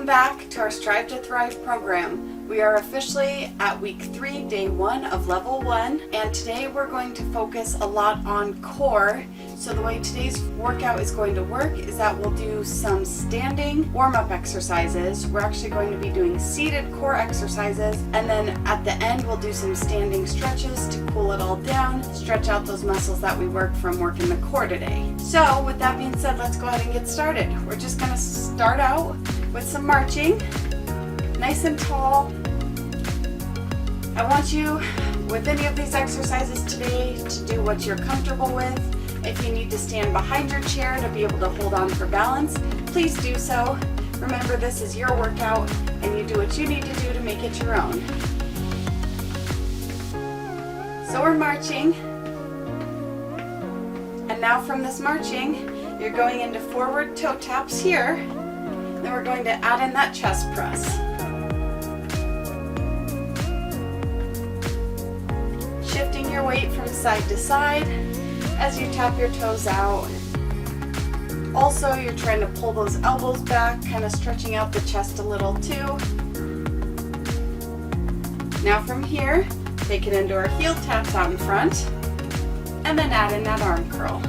Welcome back to our Strive to Thrive program. We are officially at week 3, day 1 of level 1, and today we're going to focus a lot on core. So the way today's workout is going to work is that we'll do some standing warm-up exercises. We're actually going to be doing seated core exercises, and then at the end we'll do some standing stretches to cool it all down, stretch out those muscles that we work from working the core today. So with that being said, let's go ahead and get started. We're just going to start out with some marching, nice and tall. I want you, with any of these exercises today, to do what you're comfortable with. If you need to stand behind your chair to be able to hold on for balance, please do so. Remember, this is your workout, and you do what you need to do to make it your own. So we're marching, and now from this marching, you're going into forward toe taps here. Then we're going to add in that chest press. Shifting your weight from side to side as you tap your toes out. Also, you're trying to pull those elbows back, kind of stretching out the chest a little too. Now from here, take it into our heel taps out in front, and then add in that arm curl.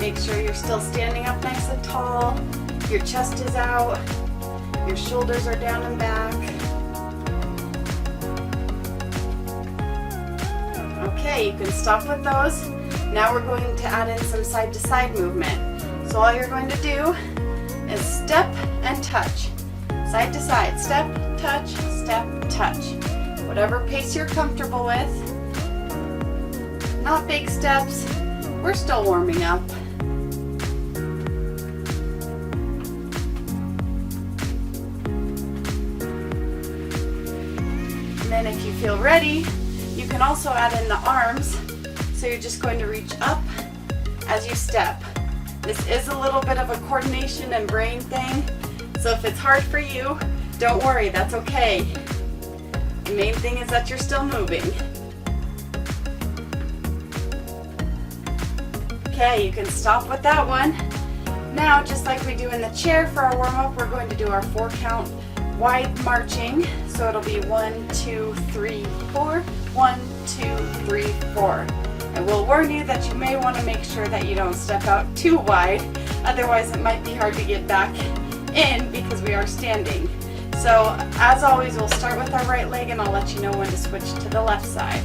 Make sure you're still standing up nice and tall, your chest is out, your shoulders are down and back. Okay, you can stop with those. Now we're going to add in some side to side movement. So all you're going to do is step and touch. Side to side, step, touch, touch. Whatever pace you're comfortable with. Not big steps, we're still warming up. And if you feel ready, you can also add in the arms. So you're just going to reach up as you step. This is a little bit of a coordination and brain thing. So if it's hard for you, don't worry, that's okay. The main thing is that you're still moving. Okay, you can stop with that one. Now, just like we do in the chair for our warm-up, we're going to do our 4 count wide marching. So it'll be 1, 2, 3, 4, 1, 2, 3, 4. I will warn you that you may want to make sure that you don't step out too wide, otherwise it might be hard to get back in because we are standing. So as always, we'll start with our right leg and I'll let you know when to switch to the left side.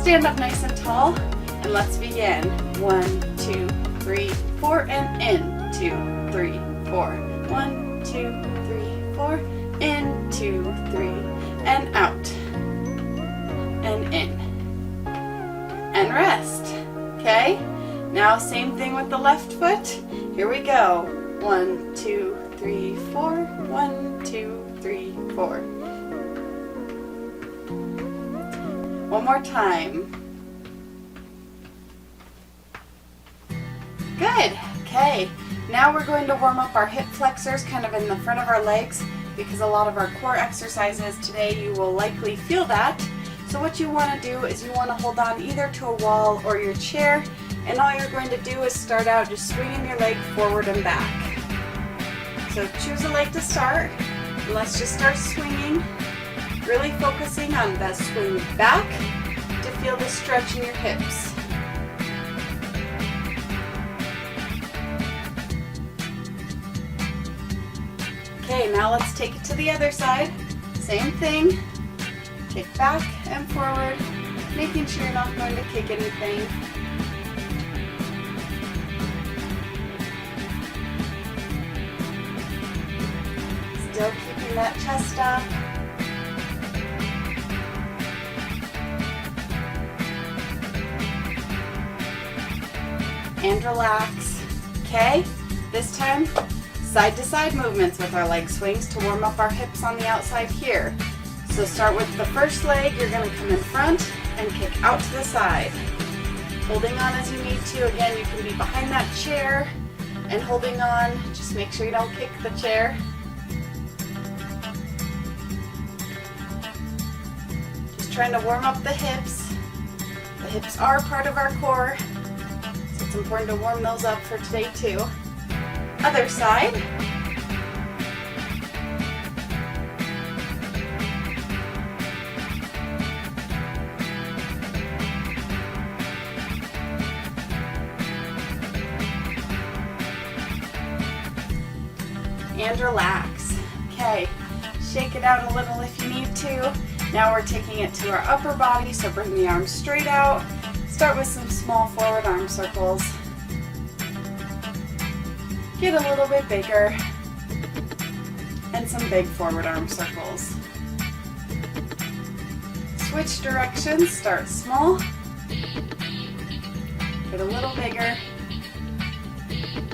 Stand up nice and tall and let's begin. 1, 2, 3, 4 and in. 2, 3, 4. 1, 2, 3, 4. In, 2, 3, and out, and in, and rest. Okay, now same thing with the left foot. Here we go. 1, 2, 3, 4. 1, 2, 3, 4. One more time. Good. Okay, now we're going to warm up our hip flexors kind of in the front of our legs, because a lot of our core exercises today you will likely feel that. So what you want to do is you want to hold on either to a wall or your chair, and all you're going to do is start out just swinging your leg forward and back. So choose a leg to start, and let's just start swinging, really focusing on the swing back to feel the stretch in your hips. Okay, now let's take it to the other side. Same thing. Kick back and forward, making sure you're not going to kick anything. Still keeping that chest up. And relax. Okay, this time side to side movements with our leg swings to warm up our hips on the outside here. So start with the first leg, you're going to come in front and kick out to the side. Holding on as you need to. Again, you can be behind that chair and holding on. Just make sure you don't kick the chair. Just trying to warm up the hips. The hips are part of our core, so it's important to warm those up for today too. Other side. And relax. Okay, shake it out a little if you need to. Now we're taking it to our upper body, so bring the arms straight out. Start with some small forward arm circles. Get a little bit bigger. And some big forward arm circles. Switch directions, start small. Get a little bigger.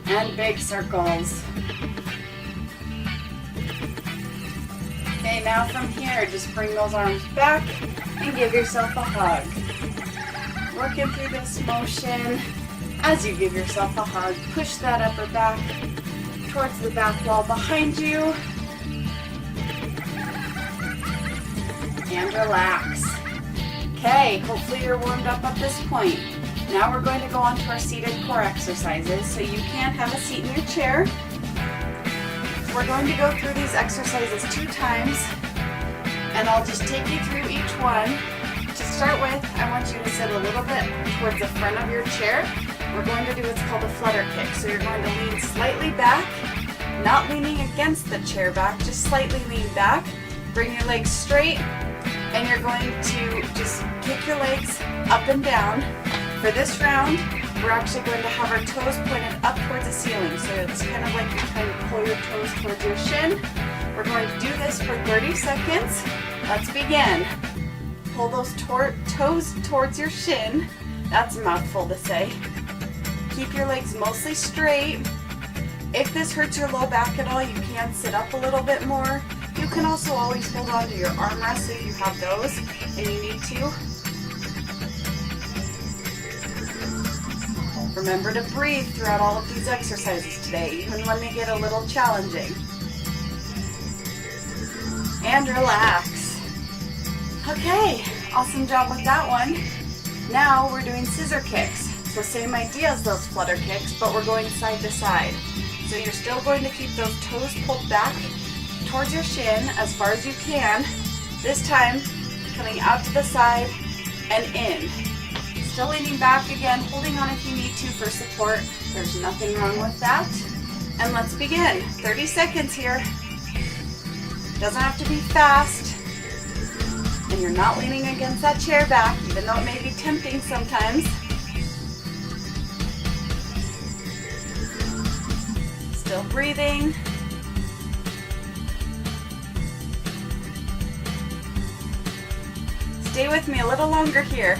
And big circles. Okay, now from here, just bring those arms back and give yourself a hug. Working through this motion. As you give yourself a hug, push that upper back towards the back wall behind you. And relax. Okay, hopefully you're warmed up at this point. Now we're going to go on to our seated core exercises. So you can have a seat in your chair. We're going to go through these exercises 2 times, and I'll just take you through each one. To start with, I want you to sit a little bit towards the front of your chair. We're going to do what's called a flutter kick. So you're going to lean slightly back, not leaning against the chair back, just slightly lean back. Bring your legs straight, and you're going to just kick your legs up and down. For this round, we're actually going to have our toes pointed up towards the ceiling. So it's kind of like you're trying to pull your toes towards your shin. We're going to do this for 30 seconds. Let's begin. Pull those toes towards your shin. That's a mouthful to say. Keep your legs mostly straight. If this hurts your low back at all, you can sit up a little bit more. You can also always hold on to your armrests if you have those and you need to. Remember to breathe throughout all of these exercises today, even when they get a little challenging. And relax. Okay, awesome job with that one. Now we're doing scissor kicks. So same idea as those flutter kicks, but we're going side to side. So you're still going to keep those toes pulled back towards your shin as far as you can. This time, coming out to the side and in. Still leaning back again, holding on if you need to for support. There's nothing wrong with that. And let's begin. 30 seconds here. Doesn't have to be fast. And you're not leaning against that chair back, even though it may be tempting sometimes. Still breathing. Stay with me a little longer here.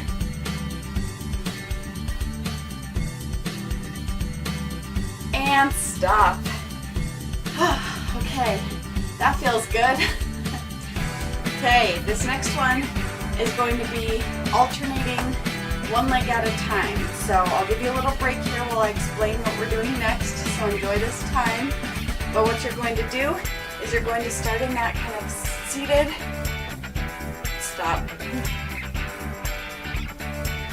And stop. Okay, that feels good. Okay, this next one is going to be alternating one leg at a time. So I'll give you a little break here while I explain what we're doing next. So enjoy this time. But what you're going to do is you're going to start in that kind of seated. Stop.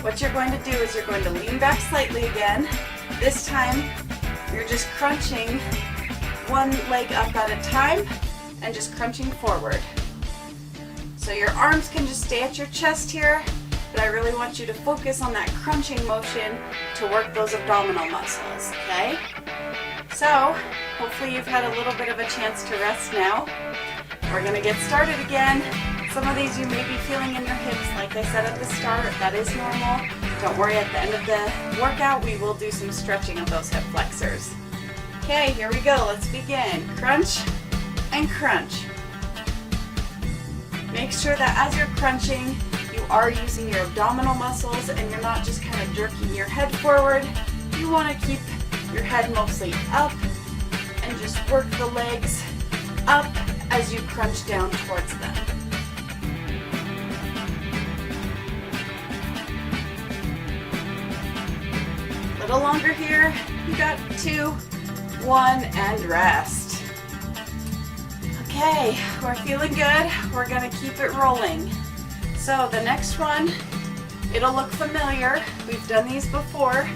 What you're going to do is you're going to lean back slightly again. This time, you're just crunching one leg up at a time and just crunching forward. So your arms can just stay at your chest here, but I really want you to focus on that crunching motion to work those abdominal muscles, okay? So, hopefully you've had a little bit of a chance to rest now. We're gonna get started again. Some of these you may be feeling in your hips, like I said at the start, that is normal. Don't worry, at the end of the workout, we will do some stretching of those hip flexors. Okay, here we go, let's begin. Crunch and crunch. Make sure that as you're crunching, you are using your abdominal muscles and you're not just kind of jerking your head forward. You want to keep your head mostly up and just work the legs up as you crunch down towards them. A little longer here. You got 2, 1, and rest. Okay, we're feeling good. We're gonna keep it rolling. So the next one, it'll look familiar. We've done these before,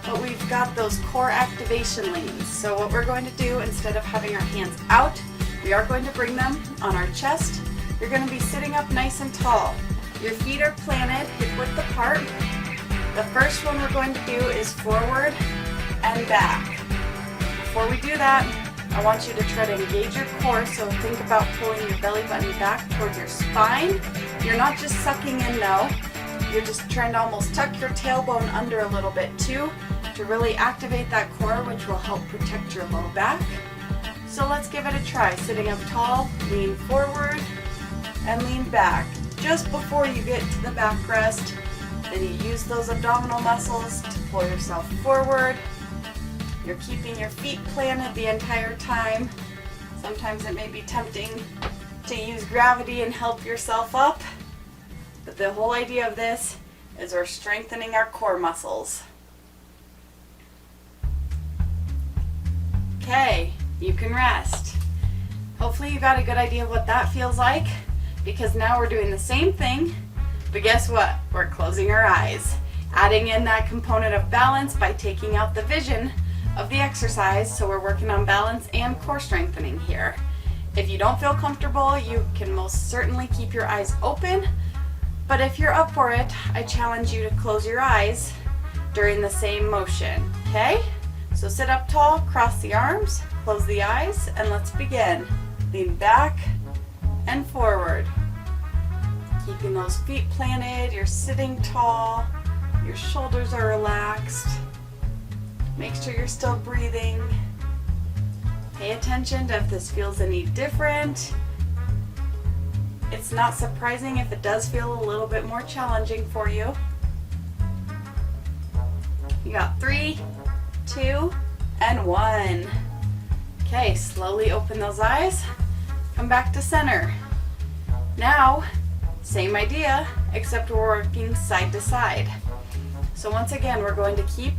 but we've got those core activation leans. So what we're going to do, instead of having our hands out, we are going to bring them on our chest. You're going to be sitting up nice and tall. Your feet are planted, hip width apart. The first one we're going to do is forward and back. Before we do that, I want you to try to engage your core, so think about pulling your belly button back towards your spine. You're not just sucking in though, you're just trying to almost tuck your tailbone under a little bit too, to really activate that core, which will help protect your low back. So let's give it a try. Sitting up tall, lean forward and lean back. Just before you get to the back rest, then you use those abdominal muscles to pull yourself forward. You're keeping your feet planted the entire time. Sometimes it may be tempting to use gravity and help yourself up, but the whole idea of this is we're strengthening our core muscles. Okay, you can rest. Hopefully you got a good idea of what that feels like, because now we're doing the same thing, but guess what? We're closing our eyes, adding in that component of balance by taking out the vision of the exercise, so we're working on balance and core strengthening here. If you don't feel comfortable, you can most certainly keep your eyes open, but if you're up for it, I challenge you to close your eyes during the same motion, okay? So sit up tall, cross the arms, close the eyes, and let's begin. Lean back and forward. Keeping those feet planted, you're sitting tall, your shoulders are relaxed. Make sure you're still breathing. Pay attention to if this feels any different. It's not surprising if it does feel a little bit more challenging for you. You got 3, 2, and 1. Okay, slowly open those eyes. Come back to center. Now, same idea, except we're working side to side. So once again, we're going to keep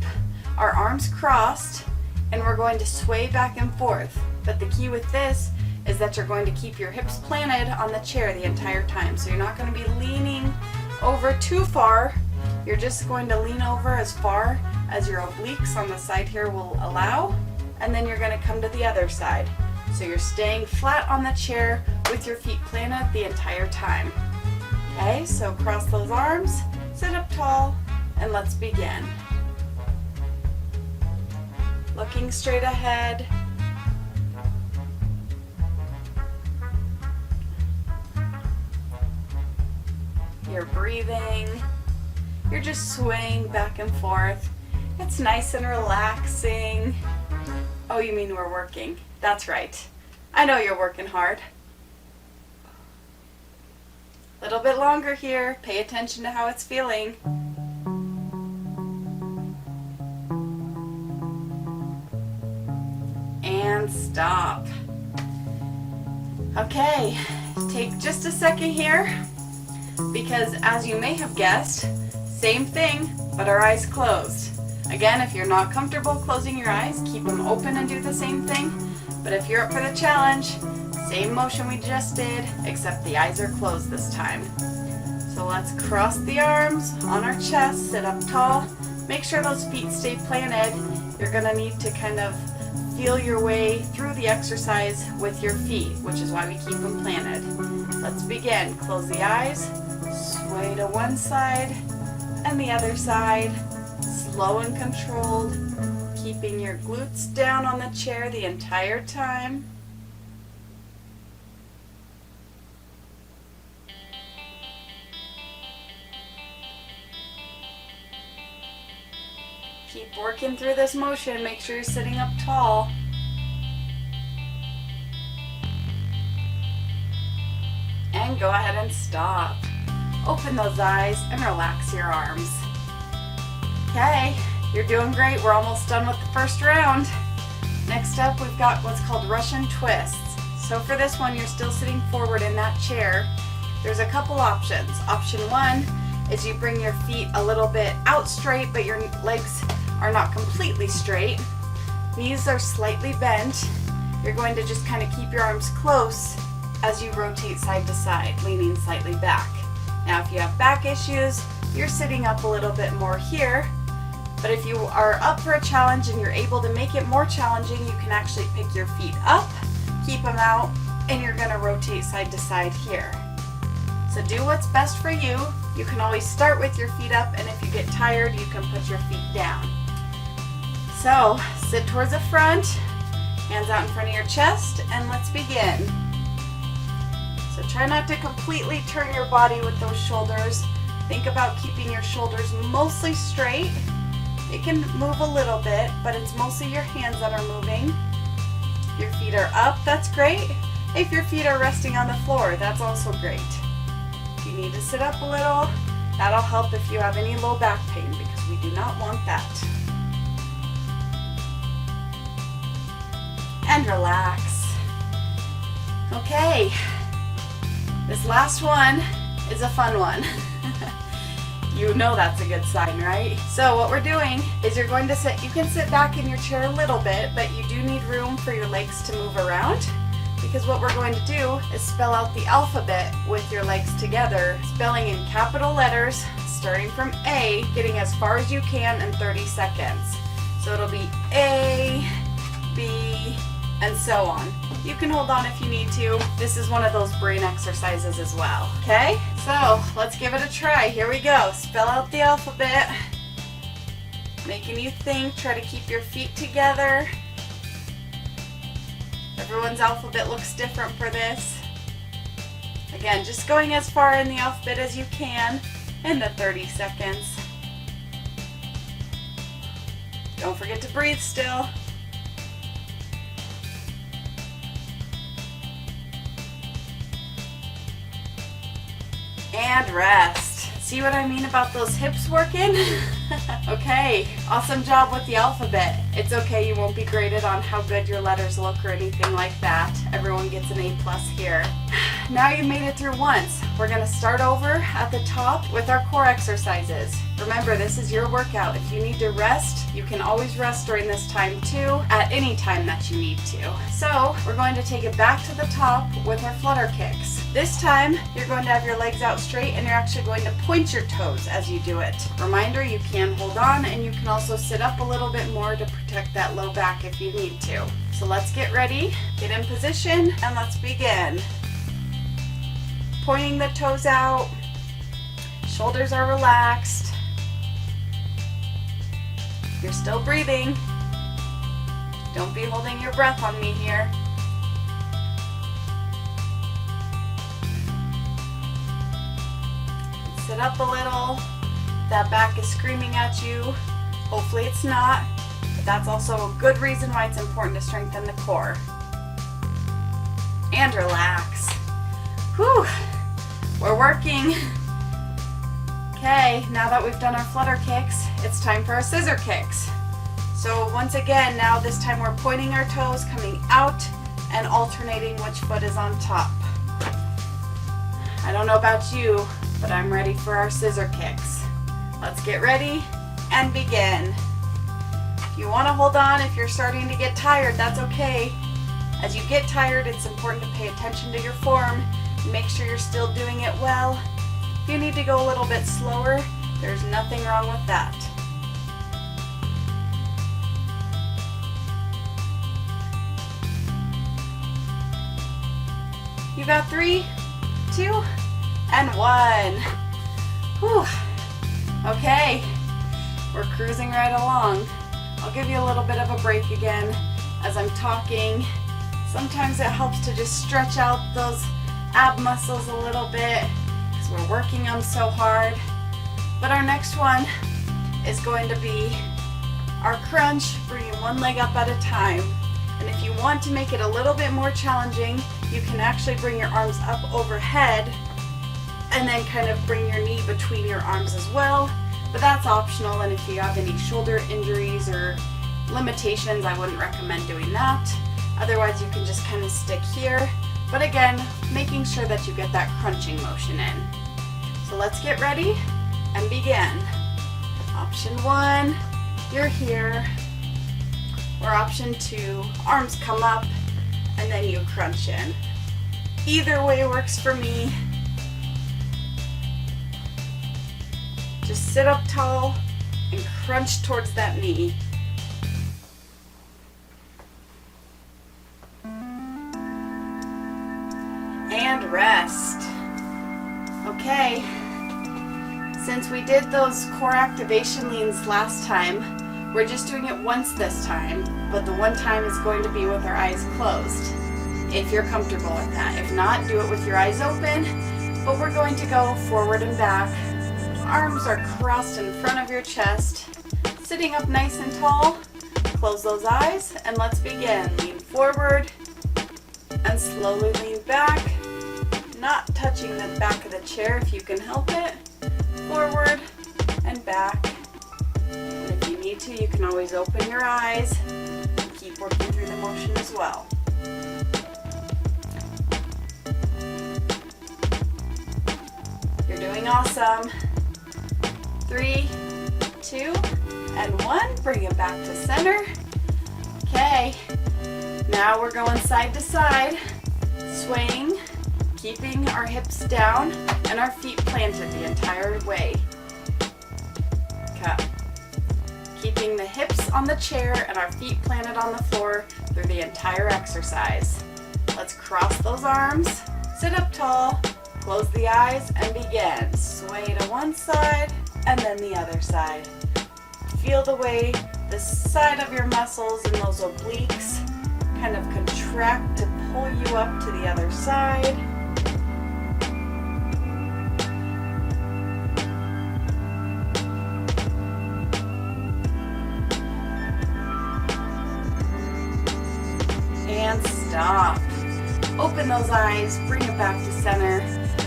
our arms crossed and we're going to sway back and forth. But the key with this is that you're going to keep your hips planted on the chair the entire time. So you're not going to be leaning over too far. You're just going to lean over as far as your obliques on the side here will allow, and then you're going to come to the other side. So you're staying flat on the chair with your feet planted the entire time. Okay, so cross those arms, sit up tall, and let's begin. Looking straight ahead. You're breathing. You're just swaying back and forth. It's nice and relaxing. Oh, you mean we're working? That's right. I know you're working hard. A little bit longer here. Pay attention to how it's feeling. And stop. Okay, take just a second here, because as you may have guessed, same thing, but our eyes closed. Again, if you're not comfortable closing your eyes, keep them open and do the same thing. But if you're up for the challenge, same motion we just did, except the eyes are closed this time. So let's cross the arms on our chest, sit up tall. Make sure those feet stay planted. You're gonna need to kind of feel your way through the exercise with your feet, which is why we keep them planted. Let's begin. Close the eyes, sway to one side and the other side, slow and controlled, keeping your glutes down on the chair the entire time. Keep working through this motion. Make sure you're sitting up tall. And go ahead and stop. Open those eyes and relax your arms. Okay, you're doing great. We're almost done with the first round. Next up, we've got what's called Russian twists. So for this one, you're still sitting forward in that chair. There's a couple options. Option one is you bring your feet a little bit out straight, but your legs are not completely straight. Knees are slightly bent. You're going to just kind of keep your arms close as you rotate side to side, leaning slightly back. Now, if you have back issues, you're sitting up a little bit more here, But if you are up for a challenge and you're able to make it more challenging, you can actually pick your feet up, keep them out, and you're gonna rotate side to side here. So do what's best for you. You can always start with your feet up, and if you get tired, you can put your feet down. So sit towards the front, hands out in front of your chest, and let's begin. So try not to completely turn your body with those shoulders. Think about keeping your shoulders mostly straight. It can move a little bit, but it's mostly your hands that are moving. If your feet are up, that's great. If your feet are resting on the floor, that's also great. If you need to sit up a little, that'll help if you have any low back pain, because we do not want that. And relax. Okay, this last one is a fun one. You know that's a good sign, right? So what we're doing is you're going to sit, you can sit back in your chair a little bit, but you do need room for your legs to move around, because what we're going to do is spell out the alphabet with your legs together, spelling in capital letters, starting from A, getting as far as you can in 30 seconds. So it'll be A, B, and so on. You can hold on if you need to. This is one of those brain exercises as well. Okay, so let's give it a try. Here we go. Spell out the alphabet. Making you think, try to keep your feet together. Everyone's alphabet looks different for this. Again, just going as far in the alphabet as you can in the 30 seconds. Don't forget to breathe still. And rest. See what I mean about those hips working? Okay, awesome job with the alphabet. It's okay, you won't be graded on how good your letters look or anything like that. Everyone gets an A+ here. Now you made it through once. We're gonna start over at the top with our core exercises. Remember, this is your workout. If you need to rest, you can always rest during this time too, at any time that you need to. So we're going to take it back to the top with our flutter kicks. This time, you're going to have your legs out straight and you're actually going to point your toes as you do it. Reminder, you can hold on and you can also sit up a little bit more to protect that low back if you need to. So let's get ready, get in position, and let's begin. Pointing the toes out, shoulders are relaxed. You're still breathing. Don't be holding your breath on me here. Sit up a little. That back is screaming at you. Hopefully it's not, but that's also a good reason why it's important to strengthen the core. And relax. Whew, we're working. Okay, now that we've done our flutter kicks, it's time for our scissor kicks. So once again, now this time we're pointing our toes, coming out, and alternating which foot is on top. I don't know about you, but I'm ready for our scissor kicks. Let's get ready and begin. If you want to hold on, if you're starting to get tired, that's okay. As you get tired, it's important to pay attention to your form and make sure you're still doing it well. If you need to go a little bit slower, there's nothing wrong with that. You got 3, 2, and 1. Whew. Okay, we're cruising right along. I'll give you a little bit of a break again as I'm talking. Sometimes it helps to just stretch out those ab muscles a little bit because we're working them so hard. But our next one is going to be our crunch, bringing one leg up at a time. And if you want to make it a little bit more challenging, you can actually bring your arms up overhead and then kind of bring your knee between your arms as well. But that's optional, and if you have any shoulder injuries or limitations, I wouldn't recommend doing that. Otherwise, you can just kind of stick here. But again, making sure that you get that crunching motion in. So let's get ready and begin. Option 1, you're here. Or option 2, arms come up and then you crunch in. Either way works for me. Just sit up tall, and crunch towards that knee. And rest. Okay, since we did those core activation leans last time, we're just doing it once this time, but the one time is going to be with our eyes closed, if you're comfortable with that. If not, do it with your eyes open, but we're going to go forward and back. Arms are crossed in front of your chest, sitting up nice and tall. Close those eyes and let's begin. Lean forward and slowly lean back, not touching the back of the chair if you can help it. Forward and back. And if you need to, you can always open your eyes and keep working through the motion as well. You're doing awesome. 3, 2, and 1. Bring it back to center. Okay, now we're going side to side, swaying, keeping our hips down and our feet planted the entire way. Okay. Keeping the hips on the chair and our feet planted on the floor through the entire exercise. Let's cross those arms, sit up tall, close the eyes, and begin. Sway to one side and then the other side. Feel the way the side of your muscles and those obliques kind of contract to pull you up to the other side. And stop. Open those eyes, bring it back to center.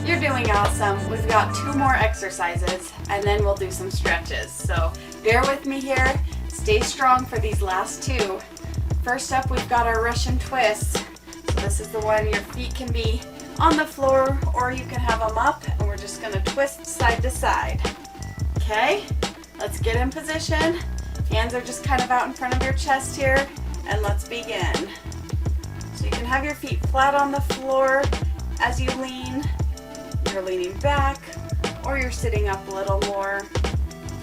You're doing awesome. We've got 2 more exercises and then we'll do some stretches. So bear with me here. Stay strong for these last 2. First up, we've got our Russian twists. So this is the one your feet can be on the floor or you can have them up, and we're just going to twist side to side. Okay, let's get in position. Hands are just kind of out in front of your chest here, and let's begin. So you can have your feet flat on the floor as you lean. You're leaning back, or you're sitting up a little more,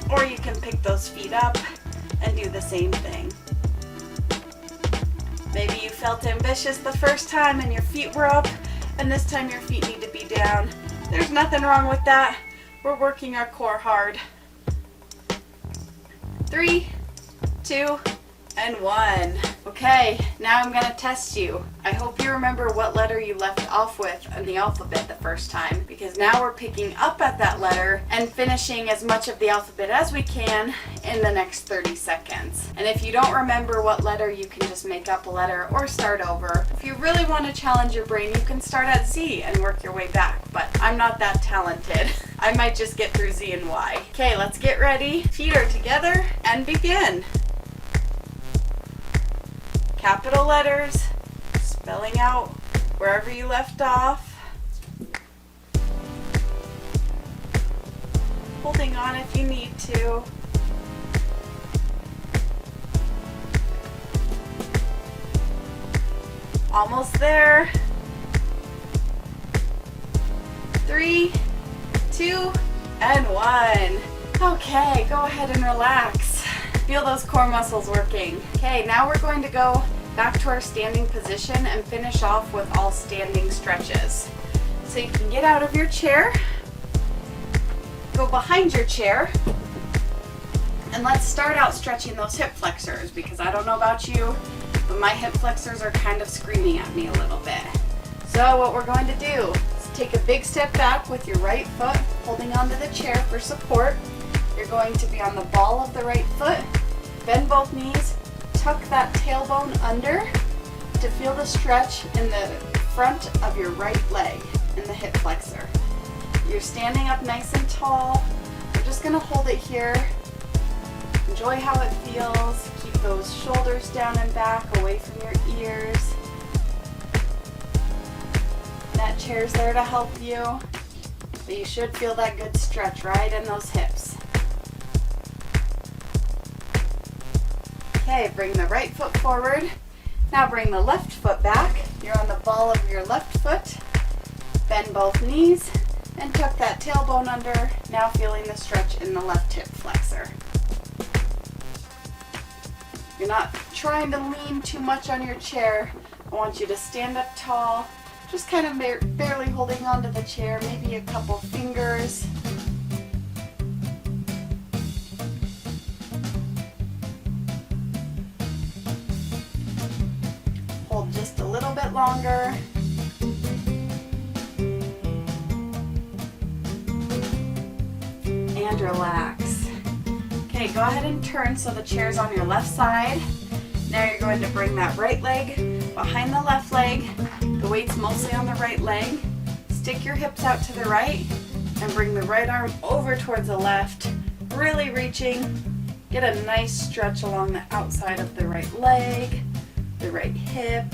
or you can pick those feet up and do the same thing. Maybe you felt ambitious the first time and your feet were up, and this time your feet need to be down. There's nothing wrong with that. We're working our core hard. 3, 2, and 1. Okay, now I'm going to test you. I hope you remember what letter you left off with in the alphabet the first time, because now we're picking up at that letter and finishing as much of the alphabet as we can in the next 30 seconds. And if you don't remember what letter, you can just make up a letter or start over. If you really want to challenge your brain, you can start at Z and work your way back, but I'm not that talented. I might just get through Z and Y. Okay, let's get ready. Feet are together and begin. Capital letters, spelling out wherever you left off. Holding on if you need to. Almost there. 3, 2, and 1. Okay, go ahead and relax. Feel those core muscles working. Okay, now we're going to go back to our standing position and finish off with all standing stretches. So you can get out of your chair, go behind your chair, and let's start out stretching those hip flexors, because I don't know about you, but my hip flexors are kind of screaming at me a little bit. So what we're going to do is take a big step back with your right foot, holding onto the chair for support. You're going to be on the ball of the right foot, bend both knees, tuck that tailbone under to feel the stretch in the front of your right leg in the hip flexor. You're standing up nice and tall. We're just going to hold it here. Enjoy how it feels. Keep those shoulders down and back, away from your ears. That chair's there to help you, but you should feel that good stretch right in those hips. Okay, bring the right foot forward. Now bring the left foot back. You're on the ball of your left foot. Bend both knees and tuck that tailbone under. Now feeling the stretch in the left hip flexor. You're not trying to lean too much on your chair. I want you to stand up tall, just kind of barely holding onto the chair, maybe a couple fingers. Hold just a little bit longer. And relax. Okay, go ahead and turn so the chair's on your left side. Now you're going to bring that right leg behind the left leg. The weight's mostly on the right leg. Stick your hips out to the right and bring the right arm over towards the left, really reaching. Get a nice stretch along the outside of the right leg, the right hip,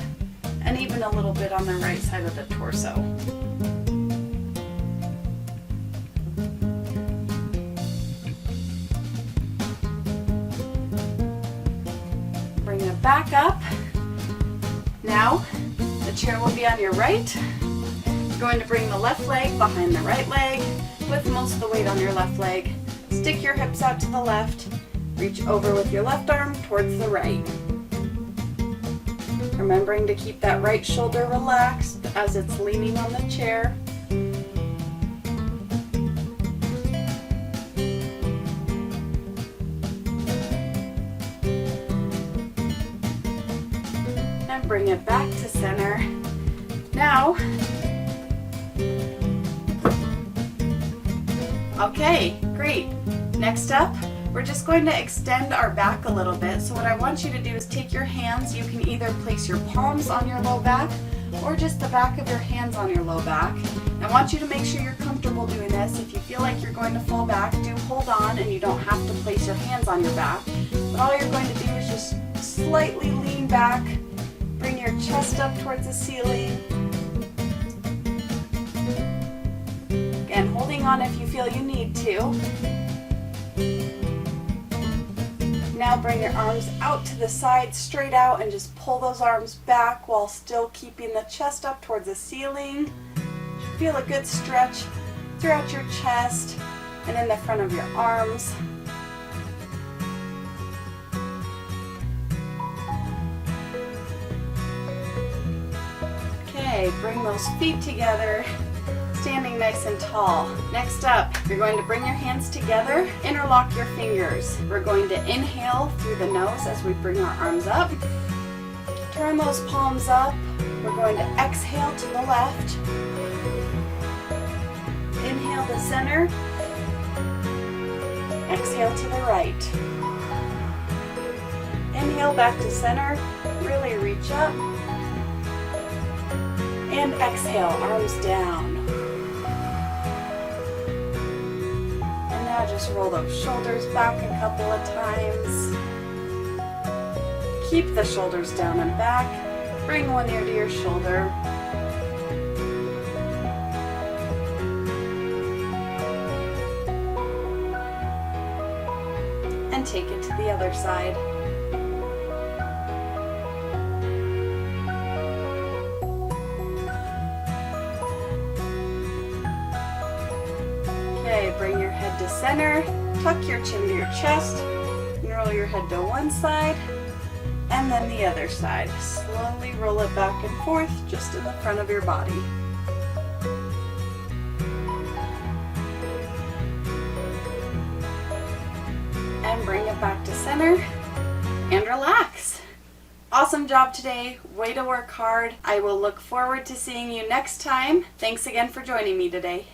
and even a little bit on the right side of the torso. Bring it back up. Now, the chair will be on your right. You're going to bring the left leg behind the right leg with most of the weight on your left leg. Stick your hips out to the left. Reach over with your left arm towards the right. Remembering to keep that right shoulder relaxed as it's leaning on the chair. And bring it back to center. Now, okay, great. Next up, we're just going to extend our back a little bit. So what I want you to do is take your hands. You can either place your palms on your low back or just the back of your hands on your low back. I want you to make sure you're comfortable doing this. If you feel like you're going to fall back, do hold on, and you don't have to place your hands on your back. But all you're going to do is just slightly lean back, bring your chest up towards the ceiling. Again, holding on if you feel you need to. Now bring your arms out to the side, straight out, and just pull those arms back while still keeping the chest up towards the ceiling. Feel a good stretch throughout your chest and in the front of your arms. Okay, bring those feet together, standing nice and tall. Next up, you're going to bring your hands together, interlock your fingers. We're going to inhale through the nose as we bring our arms up. Turn those palms up. We're going to exhale to the left. Inhale to center. Exhale to the right. Inhale back to center. Really reach up. And exhale, arms down. And now just roll those shoulders back a couple of times. Keep the shoulders down and back. Bring one ear to your shoulder. And take it to the other side. Okay, bring your head to center, tuck your chin to your chest, and roll your head to one side, and then the other side. Slowly roll it back and forth, just in the front of your body. And bring it back to center, and relax. Awesome job today. Way to work hard. I will look forward to seeing you next time. Thanks again for joining me today.